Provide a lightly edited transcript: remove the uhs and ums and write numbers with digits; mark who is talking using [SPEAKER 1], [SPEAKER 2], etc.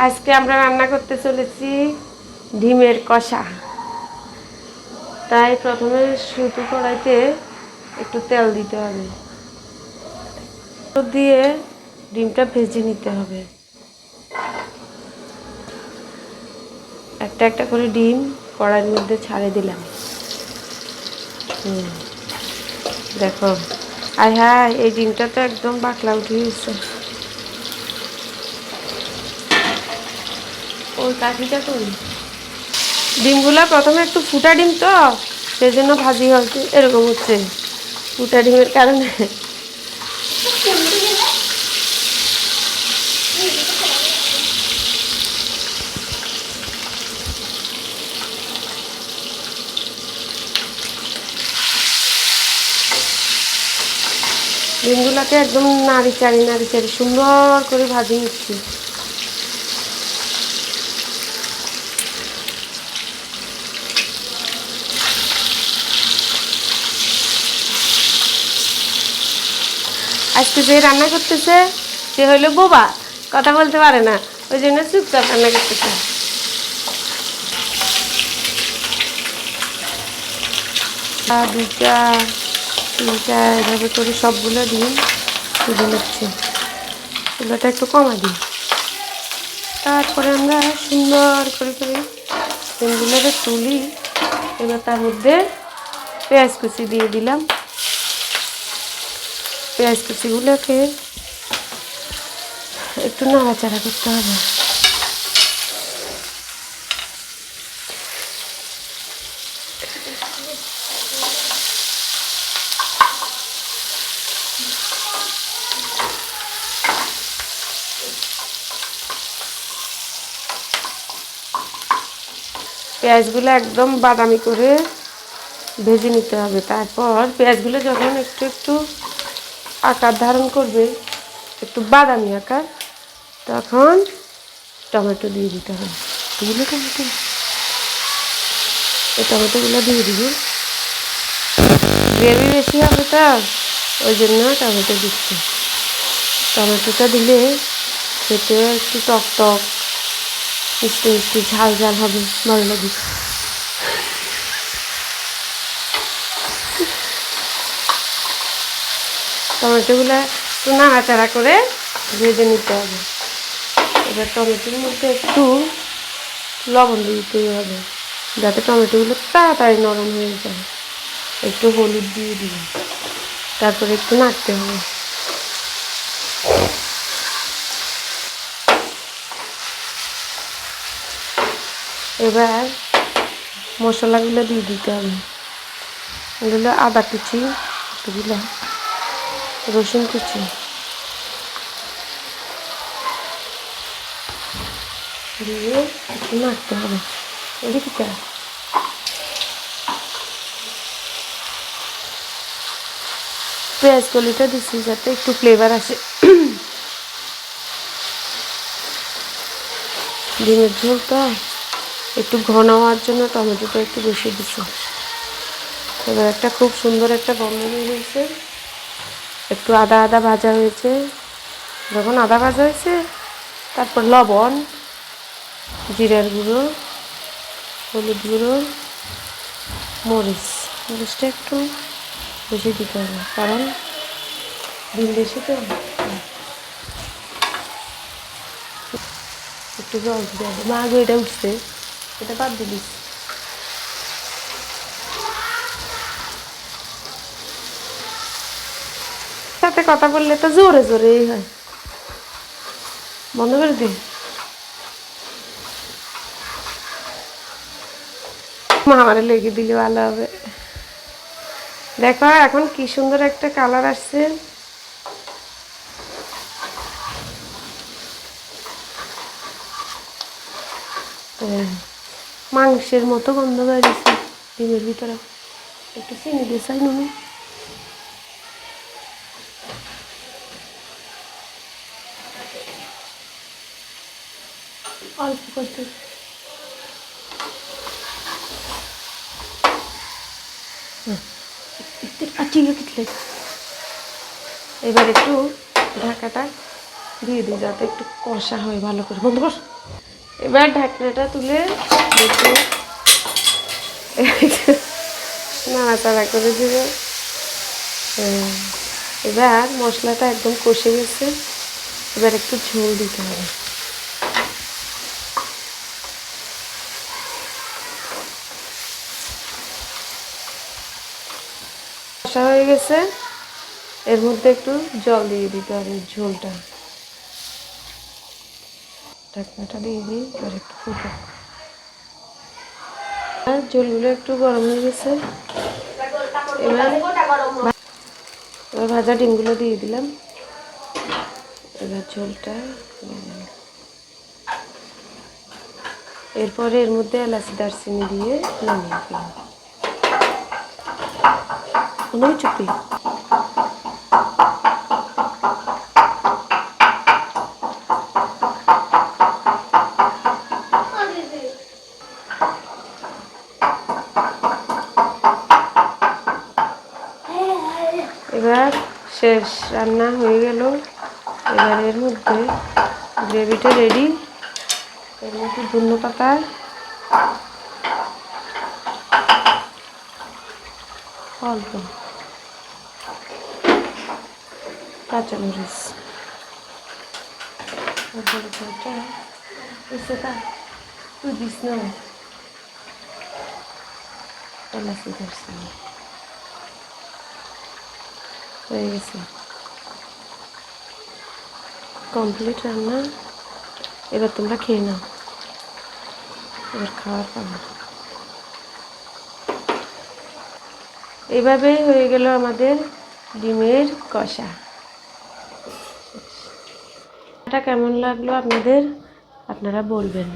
[SPEAKER 1] আজকে আমরা রান্না করতে চলেছি ডিমের কষা। তাই প্রথমে শুধু কড়াইতে একটু তেল দিতে হবে, দিয়ে ডিমটা ভেজে নিতে হবে। একটা একটা করে ডিম কড়াইয়ের মধ্যে ছাড়ে দিলাম। দেখো, আয় হায়, এই ডিমটা তো একদম বাকলা উঠে গেছে। ওই কাঠিটা করি। ডিমগুলা প্রথমে একটু ফুটা ডিম, তো সেই জন্য ভাজি হচ্ছে এরকম হচ্ছে, ফুটা ডিমের কারণে। ডিমগুলাকে একদম নাড়ি চাড়ি সুন্দর করে ভাজি নিচ্ছি। আজকে যে রান্না করতেছে সে হইলো বোবা, কথা বলতে পারে না, ওই জন্য চুপচাপ রান্না করতেছে। দুইটা তিনটা এভাবে করে সবগুলো ডিম তুলে নিচ্ছে। চুলাটা একটু কমা দিই, তারপরে আমরা সুন্দর করে করে ডিমগুলোকে তুলি। এবার তার মধ্যে পেঁয়াজ কুচি দিয়ে দিলাম। পেঁয়াজ কুচিগুলোকে একটু নাড়াচাড়া করতে হবে। পেঁয়াজগুলো একদম বাদামি করে ভেজে নিতে হবে। তারপর পেঁয়াজগুলো যখন একটু একটু আকার ধারণ করবে, একটু বাদামি আকার, তখন টমেটো দিয়ে দিতে হবে। এই টমেটোগুলো দিয়ে দিব। গ্রেভি বেশি হবে তো, ওই জন্য টমেটো দিচ্ছি। টমেটোটা দিলে খেতে একটু টক টক মিষ্টি মিষ্টি ঝাল ঝাল হবে, ভালো লাগে। টমেটোগুলো একটু নাড়াচাড়া করে ভেজে নিতে হবে। এবার টমেটোর মধ্যে একটু লবণ দিতে হবে, যাতে টমেটোগুলো তাড়াতাড়ি নরম হয়ে যায়। একটু হলুদ দিয়ে দিব, তারপরে একটু নাড়তে হবে। এবার মশলাগুলো দিয়ে দিতে হবে। এগুলো আদা কুচি, এগুলো রসুন কুচি, দিয়ে একটু নাড়তে হবে। এদিকে পেঁয়াজ কলিটা দিচ্ছি যাতে একটু ফ্লেভার আসে। ডিমের ঝোলটা একটু ঘন হওয়ার জন্য টমেটোটা একটু বেশি দিচ্ছি। এবার একটা খুব সুন্দর একটা গন্ধ বের হয়েছে। একটু আদা আদা ভাজা হয়েছে। যখন আদা ভাজা হয়েছে, তারপর লবণ, জিরার গুঁড়ো, হলুদ গুঁড়ো, মরিচটা একটু বেশি দিতে হবে, কারণ ডিম বেশি তো। একটু জল দিতে হবে। মা আগে এটা উঠছে, এটা বাদ দিলিস। সাথে কথা বললে তো জোরে জোরেই হয়, বন্ধ করে দিই। মা আমারে লেগে দিলে ভালো হবে। দেখো এখন কি সুন্দর একটা কালার আসছে। মাংসের মতো গন্ধ বেরিয়েছে ডিমের ভিতরে। একটু চিনি দিয়ে চাই নুন, অল্প করতে। এবার একটু ঢাকাটা দিয়ে দিই, যাতে একটু কষা হয় ভালো করে। বন্ধ কর। এবার ঢাকনাটা তুলে দেখি নাড়াচাড়া করে দিব। এবার মশলাটা একদম কষে গেছে, এবার একটু ঝোল দিতে হবে। কষা হয়ে গেছে, এর মধ্যে একটু জল দিয়ে দিতে হবে ঝোলটা। ঢাকনাটা দিয়ে দিই, এবার একটু ফুটো। ঝোলগুলো একটু গরম হয়ে গেছে, এবার ভাজা ডিমগুলো দিয়ে দিলাম। এবার ঝোলটা এরপরে এর মধ্যে এলাচি দারচিনি দিয়ে নামিয়ে দিলাম। অনেক চুপি এবার শেষ, রান্না হয়ে গেল। এবার এর মধ্যে গ্রেভিটা রেডি। এর মধ্যে ধনে পাতা, অল্প কাঁচামরিচ, তুই দিস না এলাচি দারচিনি হয়ে গেছে, কমপ্লিট রান্না। এবার তোমরা খেয়ে নাও, এবার খাওয়ার পাবে। এভাবেই হয়ে গেল আমাদের ডিমের কষা। এটা কেমন লাগলো আপনাদের, আপনারা বলবেন।